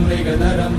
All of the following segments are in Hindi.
मृगधरम्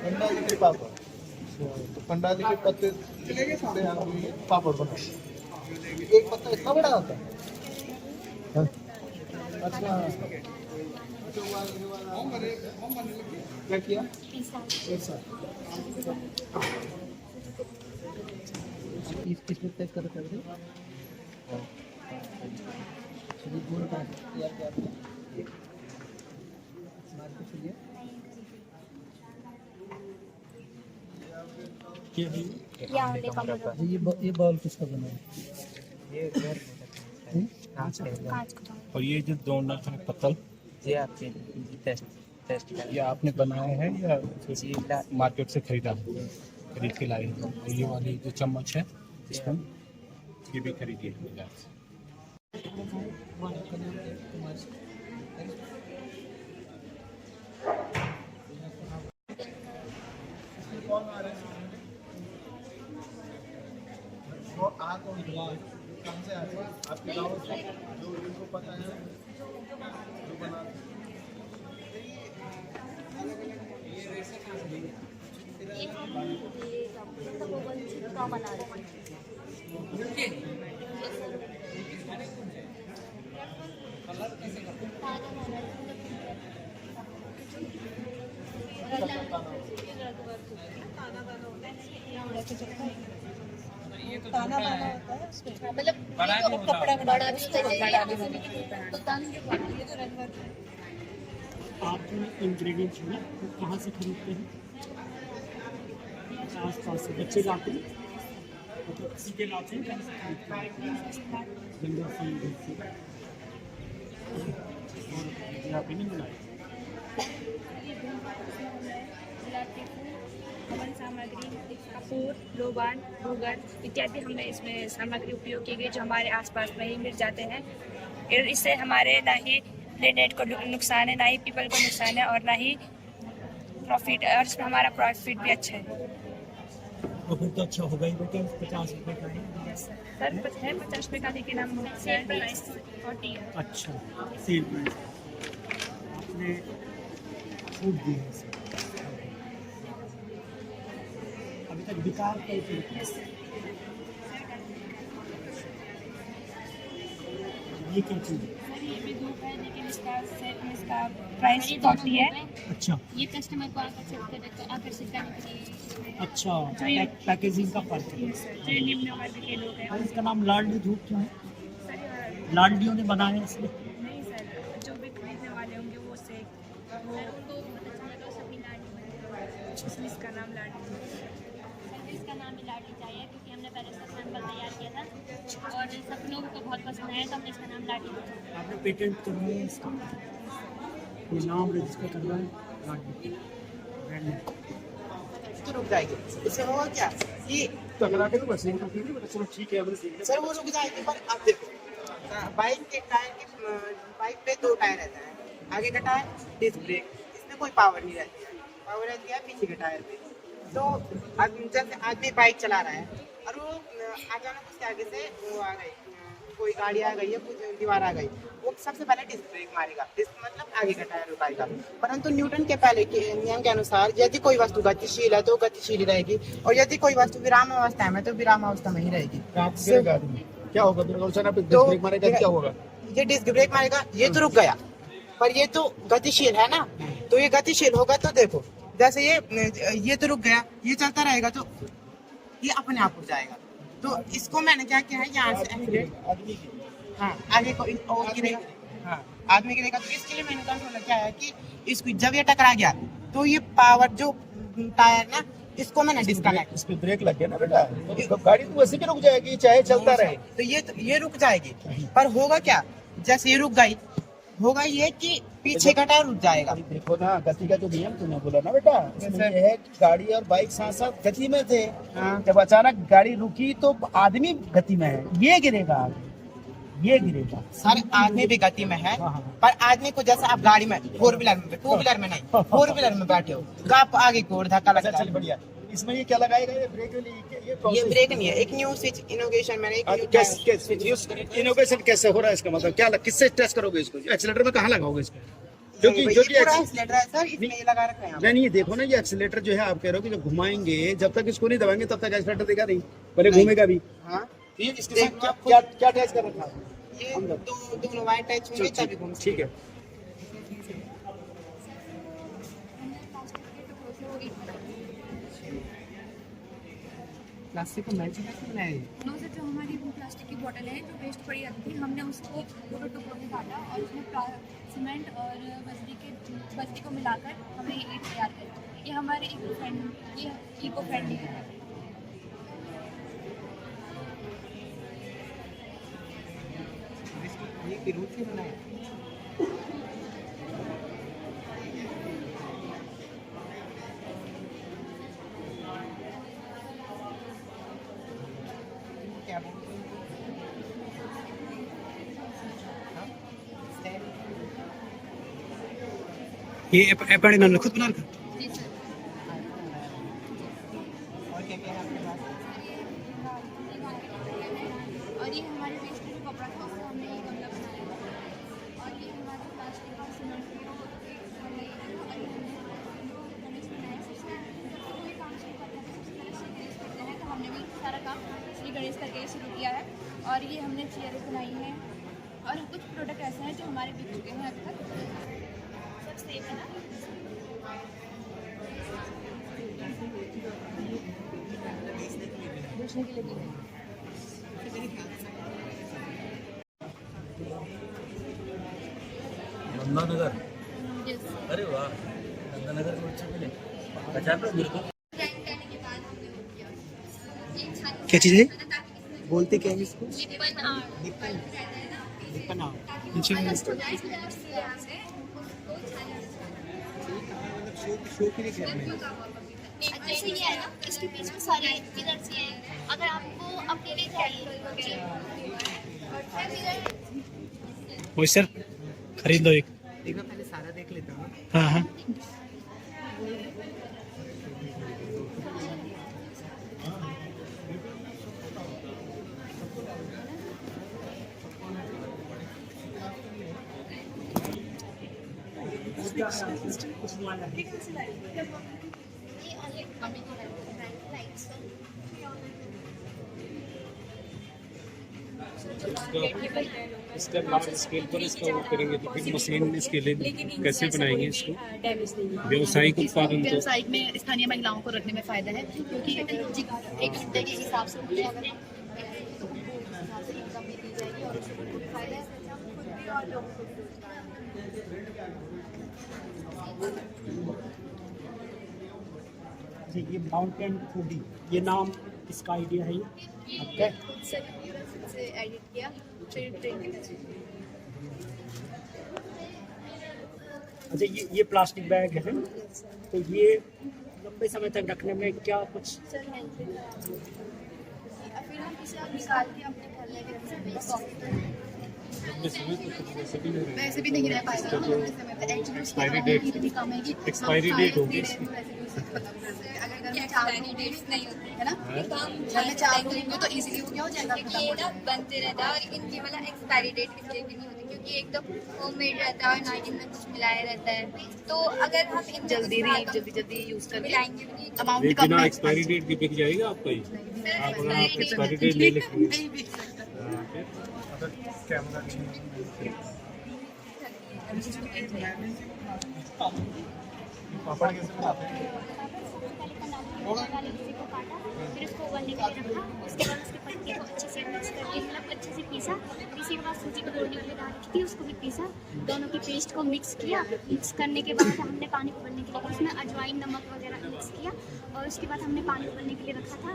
पंडाली के पापड़, तो पंडाली के पत्ते से हम ये पापड़ बनाए। एक पत्ता इतना बड़ा होता है। अच्छा, क्या किया? ऐसा किस में तय कर दे। चलिए गोल का तैयार किया आपने। मार्केट से लिया। ये बॉल किसका बना है? ये कांच का। और ये जो डोनट है पत्तल, ये आपके टेस्ट ये आपने बनाया है या मार्केट से खरीदा है? खरीद के लाए हैं। ये वाली जो चम्मच है इसमें ये भी खरीदी है बाजार से। कौन आ रहे हैं? कहाँ से आ रहे हैं? आपके गाँव से जो इनको पता है जो बना ताना बना होता है उसमें, मतलब कपड़ा बड़ा भी आप जो इंग्रेडिएंट्स हैं वो कहाँ से खरीदते हैं? आस पास से बच्चे लाते हैं, मतलब किसी के लाते हैं, कहीं से खरीदते हैं? जंगल से, इधर से। और आप ही नहीं बनाए? हवन सामग्री, कपूर, लोबान, भूगर्भ इत्यादि हमने इसमें सामग्री उपयोग की गई जो हमारे आसपास में ही मिल जाते हैं। और इससे हमारे ना ही प्लेनेट को नुकसान है, ना ही पीपल को नुकसान है, और ना ही प्रॉफिट, और इसमें हमारा प्रॉफिट भी अच्छा है। तो फिर तो अच्छा होगा ही बेटा। 50 रुपये का है सर, है 50 रुपये का, लेकिन हम सेल प्राइस 40 है। अच्छा, सेल प्राइस आपने छूट दी है सर। अभी तक विकार कैसे ये क्या चीज़ है? ये भी धूप है, लेकिन इसका प्राइस 40 है। अच्छा ये कस्टमर को आकर्षित करने के लिए। अच्छा, पैकेजिंग का फर्क है। जो निम्न वर्ग के लोग हैं। और इसका नाम लाडली धूप क्यों है? लाडलियों ने बनाया है इसलिए? नहीं सर, जो भी खरीदने वाले होंगे वो से वो इसलिए इसका नाम लाडली। इसका नाम ही लाडली चाहिए क्योंकि हमने पहले इसका सैंपल तैयार किया था और सब लोगों को बहुत पसंद आया, तो हमने इसका नाम लाडली रखा। आपने पेटेंट करवाया है इसका? ये नाम रजिस्टर करवाया है लाडली ब्रांड में? तो रुक जाएगी, इससे होगा क्या कि टकरा के तो बस नहीं टूटी थी, चलो ठीक है हमने सीख लिया। सर वो रुक जाएगी, पर अब देखो बाइक के टायर की बाइक पे 2 टायर रहता है, आगे का टायर डिस्क ब्रेक, इसमें कोई पावर नहीं रहती है, पावर रहती है पीछे के टायर पे। तो अब जैसे आदमी बाइक चला रहा है और वो अचानक उसके आगे से वो आ गई, कोई गाड़ी आ गई है, कुछ दीवार आ गई, वो सबसे पहले डिस्क ब्रेक मारेगा, डिस्क मतलब आगे का टायर रुकाएगा। परंतु न्यूटन के पहले के नियम के अनुसार यदि कोई वस्तु गतिशील है तो गतिशील ही रहेगी, और यदि कोई वस्तु विराम अवस्था में तो विराम अवस्था में ही रहेगी। क्या होगा? तो ब्रेक मारेगा क्या होगा? ये डिस्क ब्रेक मारेगा, ये तो रुक गया, पर ये तो गतिशील है ना, तो ये गतिशील होगा। तो देखो जैसे ये तो रुक गया, ये चलता रहेगा तो ये अपने आप उठ जाएगा। तो इसको मैंने क्या किया है, यहाँ से हाँ आगे को और गिरेगा, हाँ आदमी गिरेगा। तो इसके लिए मैंने कंट्रोल क्या है कि इसको जब ये टकरा गया तो ये पावर जो टायर ना, इसको मैंने डिस्कनेक्ट, इस पे ब्रेक लग गया ना बेटा, तो गाड़ी तो वैसे भी रुक जाएगी चाहे चलता रहे। तो ये रुक जाएगी, पर होगा क्या, जैसे ये रुक गई होगा ये कि पीछे का टायर रुक जाएगा। अभी देखो ना गति का जो नियम तुमने बोला ना बेटा, इसमें ये है कि गाड़ी और बाइक साथ साथ गति में थे। हाँ। जब अचानक गाड़ी रुकी तो आदमी गति में है, ये गिरेगा आगे, ये गिरेगा। सर आदमी भी गति में है, हाँ, हाँ। पर आदमी को जैसे आप गाड़ी में 4 व्हीलर में, 2 व्हीलर में नहीं, 4 व्हीलर में बैठे हो तो आप आगे की ओर धक्का अच्छा लगता चल है। बढ़िया। इसमें ये क्या लगाएगा, ये ब्रेक वाली ये ब्रेक नहीं है, एक न्यू स्विच इनोवेशन मैंने एक न्यू कैसे इनोवेशन कैसे हो रहा है, इसका मतलब क्या किससे टेस्ट करोगे इसको, एक्सीलेटर में कहाँ लगाओगे इसको? जो कि पूरा एक्सीलेटर है सर, इसमें ये लगा रखा है यहाँ पे। नहीं देखो ना, ये एक्सीलेटर जो है आप कह रहे हो कि जब घुमाएंगे जब तक इसको नहीं दबाएंगे तब तक एक्सीलेटर देगा नहीं, पहले नहीं। घूमेगा भी। हाँ, ये इसके साथ क्या क्या अटैच कर रखा है? ये दोनों वायर टच होंगे तभी घूम ठीक है। प्लास्टिक को मैच कैसे बनाया? नो सर, जो हमारी वो प्लास्टिक की बोतल है जो वेस्ट पड़ी रहती थी, हमने उसको दो टुकड़ों में काटा और उसमें सीमेंट और बजरी को मिलाकर हमने ये ईंट तैयार करी। ये हमारे इको फ्रेंडली है। ये पिरूट से बनाया। क्या बोलते हैं? हाँ? स्टैंड। ये अपने नाम खुद बना रखा? जी सर। और क्या क्या है आपके पास? और ये हमारे वेस्ट का कपड़ा था, उससे हमने ये गमला बनाया। और ये हमारे प्लास्टिक और सीमेंट की गणेश बनाया। सबसे कोई काम शुरू करते हैं सबसे पहले श्री गणेश करते हैं, तो हमने भी सारा काम श्री गणेश करके शुरू किया है। और ये हमने चेयरें बनाई हैं और कुछ प्रोडक्ट ऐसे हैं जो हमारे बिक चुके हैं अब तक। सब सेफ है ना? बेचने के लिए भी है। नंदानगर, Yes. अरे वाह, नंदानगर को अच्छा मिले। पहचान लो मेरे को। क्या चीज़ है? बोलते क्या है इसको? लिपन आर्ट। लिपन आर्ट। शो के लिए कर रहे हैं। जैसे ये है ना, इसके बीच में सारे इधर से हैं। अगर आपको अपने लिए चाहिए वही सर खरीद लो एक। देखो पहले सारा देख लेता हूँ। हाँ हाँ इसका लार्ज स्केल पर इसका वो करेंगे तो फिर मशीन स्केलिंग कैसे बनाएंगे इसको व्यावसायिक उत्पादन को। व्यवसायिक में स्थानीय महिलाओं को रखने में फायदा है, क्योंकि एक घंटे के हिसाब से उनके अगर इनकम भी दी जाएगी और उससे बहुत फायदा है, खुद भी और लोगों को भी ये माउंटेन फूडी, ये नाम किसका आइडिया है? ये आपका? रोजगार से एडिट किया ट्रेनिंग। अच्छा ये प्लास्टिक बैग है, तो ये लंबे समय तक रखने में क्या कुछ? सर फिर हम इसे आप निकाल के अपने घर लेके रख सकते हैं। वैसे भी नहीं रह पाएगा ना लंबे समय तक। एक्चुअली एक्सपायरी डेट होगी इसकी। अगर घर में चावल डेट्स नहीं होती है ना, घर में चावल होंगे तो इजीली हो गया हो जाएगा। ये ना बनते रहता है और इनकी मतलब एक्सपायरी डेट इसलिए भी नहीं होती क्योंकि एक तो होममेड रहता है और ना इनमें कुछ मिलाया रहता है, तो अगर हम इन जल्दी यूज कर मिलाएंगे भी नहीं तो अमाउंट ये कम बिना में एक्सपायरी डेट की बिक जाएगा आपका ये। आप अगर आप एक्सपायरी डेट ले लिखेंगे नहीं बिक सकता। पापड़ कैसे बनाते हैं? वाले को काटा, फिर उसको उबलने के लिए रखा। उसके बाद उसके पत्ते को अच्छे से मिक्स करके मतलब अच्छे से पीसा। पीसे के बाद सूजी को तोड़ने वाली दाल रखी थी, उसको भी पीसा। दोनों की पेस्ट को मिक्स किया। मिक्स करने के बाद हमने पानी उबलने के लिए उसमें अजवाइन नमक वगैरह मिक्स किया और उसके बाद हमने पानी उबलने के लिए रखा था।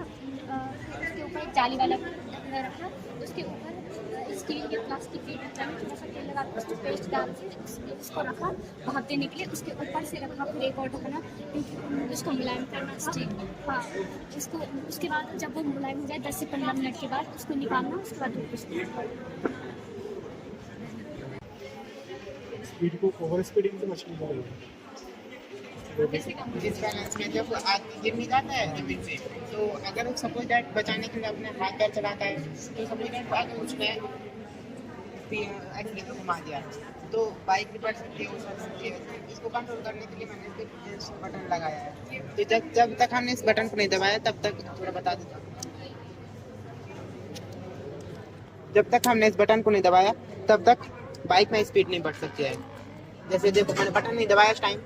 उसके ऊपर एक जाली वाला ढक्कन रखा, उसके ऊपर इस स्टील के प्लास्टिक के डब्बे में थोड़ा सा तेल लगा के उसमें पेस्ट डाल के उसको रखा भाप देने के लिए, उसके ऊपर से रखा फिर एक और ढकना, क्योंकि उसको मुलायम करना स्टील। हाँ, उसके बाद जब वो मुलायम हो जाए 10 से 15 मिनट के बाद उसको निकालना, उसके बाद स्पीड को ओवर स्पीडिंग से मछली पकड़ी। जिस बैलेंस में जब आदमी गिर नहीं जाता है जमीन पे, तो अगर वो सपोज दैट बचाने के लिए अपने हाथ पैर चलाता है, तो सपोज दैट अगर उसने एक्सीडेंट घुमा दिया तो बाइक भी पड़ सकती है, उछल सकती है। इसको कंट्रोल करने के लिए मैंने इस बटन लगाया है। तो जब तक हमने इस बटन को नहीं दबाया तब तक थोड़ा बता देता हूँ, जब तक हमने इस बटन को नहीं दबाया तब तक बाइक में स्पीड नहीं बढ़ सकती है। जैसे देखो मैंने बटन नहीं दबाया, इस टाइम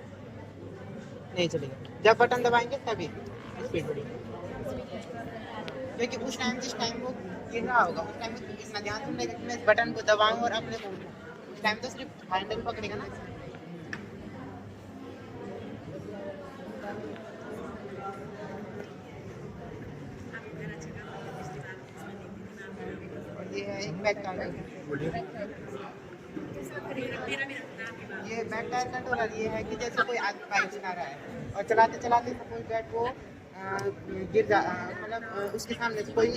नहीं चलेगा, जब बटन दबाएंगे तभी स्पीड बढ़ेगी। क्योंकि उस टाइम जिस टाइम वो गिर रहा होगा उस टाइम इतना ध्यान से नहीं कि मैं इस बटन को दबाऊं और अपने को उठाऊं, उस टाइम तो सिर्फ हैंडल पकड़ेगा ना। ये है एक बैक टायर, ये बैक टायर कंट्रोलर ये है कि जैसे कोई आदमी बाइक चला रहा है और चलाते चलाते सपोज दैट वो गिर जा, मतलब उसके सामने से कोई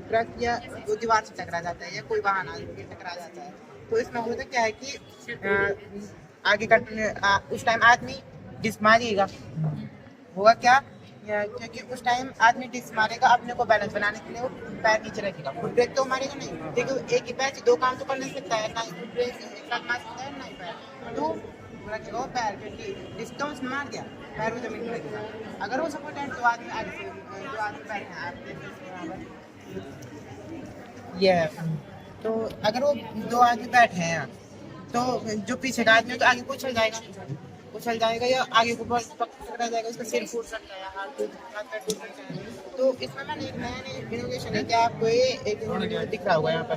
ट्रक या वो दीवार से टकरा जाता है या कोई वाहन आगे टकरा जाता है, तो इसमें होता क्या है कि आगे का उस टाइम आदमी डिस्क मारिएगा, होगा क्या, क्योंकि उस टाइम आदमी डिस्क मारेगा अपने को बैलेंस बनाने के लिए, वो पैर नीचे रखेगा, फुट ब्रेक तो मारेगा नहीं, क्योंकि एक ही पैर से दो काम तो कर नहीं सकता है, ना फुट ब्रेक एक साथ मार सकता है ना ही पैर, तो रखेगा वो पैर, क्योंकि डिस्क तो उसने मार दिया, पैर वो जमीन पर रखेगा। अगर वो सपोर्ट है दो आदमी आगे से दो आदमी बैठे हैं आप ये है, तो अगर वो दो आदमी बैठे हैं तो जो पीछे का आदमी है तो आगे उछल जाएगा या आगे को पकड़ा जाएगा, उसका सिर फूट सकता है, हाथ पैर टूट सकता है। तो इसमें मैंने एक नया इनोवेशन है कि आपको ये एक दिख रहा होगा यहाँ पर,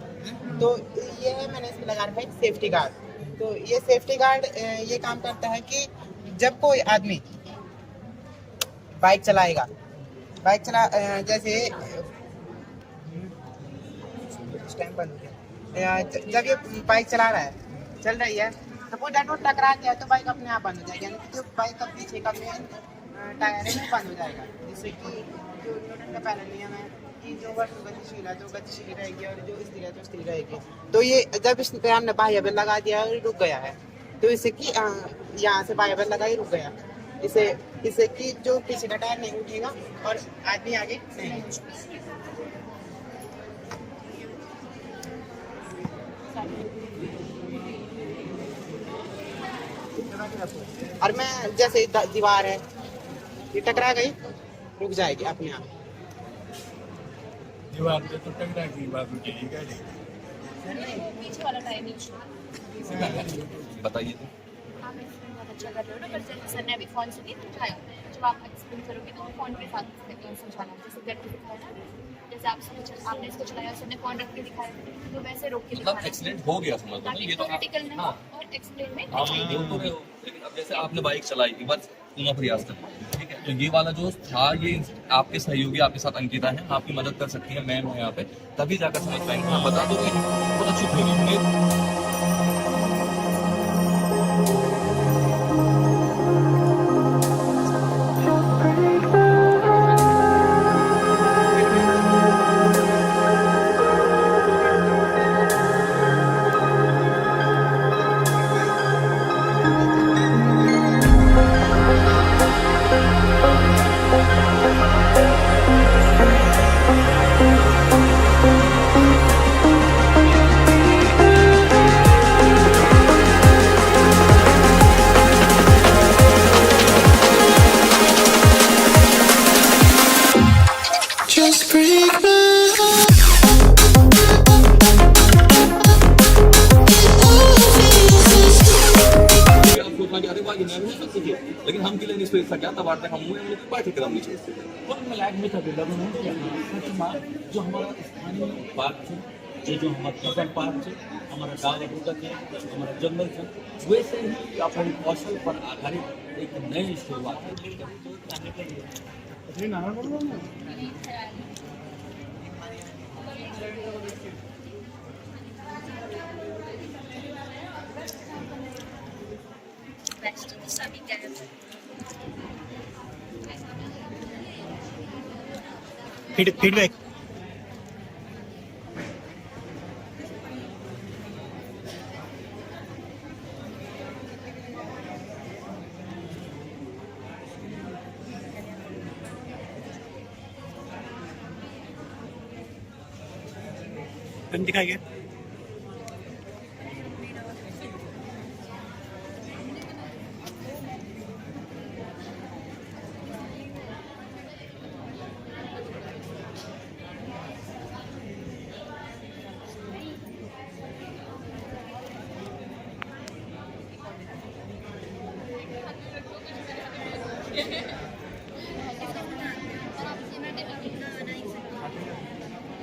तो ये है मैंने इसमें लगा रखा है सेफ्टी गार्ड। तो ये सेफ्टी गार्ड ये काम करता है कि जब कोई आदमी बाइक चलाएगा, जैसे स्टैंड बंद हो गया, जब ये बाइक चल रही है सपोज दैट वो टकरा गया तो बाइक अपने आप बंद हो जाएगी, यानी कि जो बाइक का पीछे का मेन टायर है वो बंद हो जाएगा, जिससे कि जो न्यूटन का पहला नियम है कि जो वस्तु गतिशील है तो गतिशील रहेगी और जो स्थिर है तो स्थिर रहेगी। तो ये जब इस पे हमने बाह्य बल लगा दिया और रुक गया है, तो इससे कि यहाँ से बाह्य बल लगा ही रुक गया, इससे कि जो पीछे का टायर नहीं उठेगा और आदमी आगे नहीं। और मैं जैसे दीवार है ये टकरा गई रुक जाएगी अपने आप, दीवार पे तो टकरा गई बात हो जाएगी गाड़ी। पीछे वाला टाइम बताइए तो। हाँ मैं बहुत अच्छा कर रहे हो ना, पर जैसे सर ने अभी फ़ोन से नहीं उठाया, जब आप एक्सप्लेन करोगे तो फ़ोन के साथ समझाना, जैसे बैठ के दिखाया ना, जैसे आपने इसको चलाया सर ने फ़ोन रख के दिखाया, तो वैसे रोक के मतलब एक्सीडेंट हो गया समझ लो, ये तो प्रैक्टिकल में हाँ और एक्सप्लेन में आप बोल तो रहे हो, लेकिन अब जैसे आपने बाइक चलाई एक बार पूरा प्रयास कर, ठीक है, तो ये वाला जो था ये आपके सहयोगी आपके साथ अंकिता है, आपकी मदद कर सकती है मैम है यहाँ पे, तभी जाकर समझ पाएंगे। हाँ बता दो बहुत अच्छी होगी। लेकिन हम के लिए नहीं सोच सका तब तक हम बात कदम नीचे कुल मिलाकर में अवेलेबल है जो हमारा स्थानीय पार्क है, जो हमारा फसल पार्क है, हमारा गाँव उदक है, हमारा जंगल है, वैसे ही अपन कौशल पर आधारित एक नई शुरुआत है। फीडबैक। दिखाइए।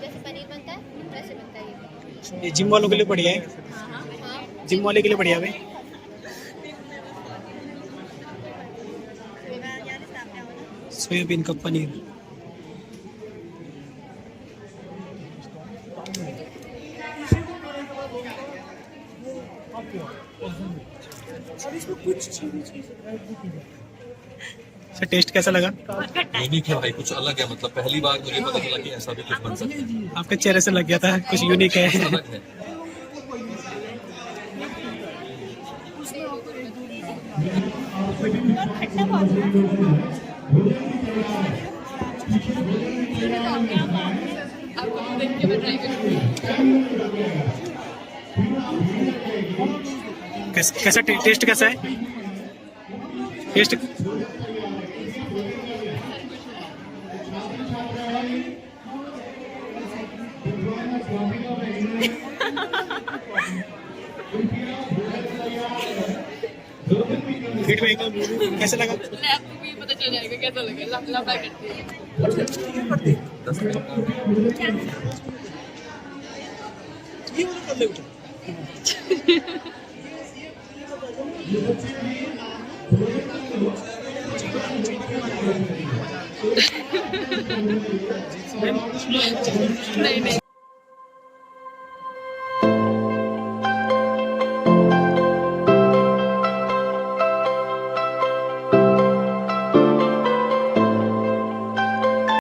जैसे पनीर बनता है वैसे बनता है ये जिम वालों के लिए बढ़िया है, हाँ जिम वाले के लिए बढ़िया है। सोयाबीन का पनीर। सर टेस्ट कैसा लगा? यूनिक है भाई, कुछ अलग है। मतलब पहली बार मुझे पता चला कि ऐसा भी कुछ बन सकता है। आपके चेहरे से लग गया था कुछ यूनिक है। अलग है। कैसा टेस्ट कैसा है? टेस्ट फीडबैक कैसा लगा? आपको भी पता चल जाएगा कैसा लगे। लफड़ा करती है। नहीं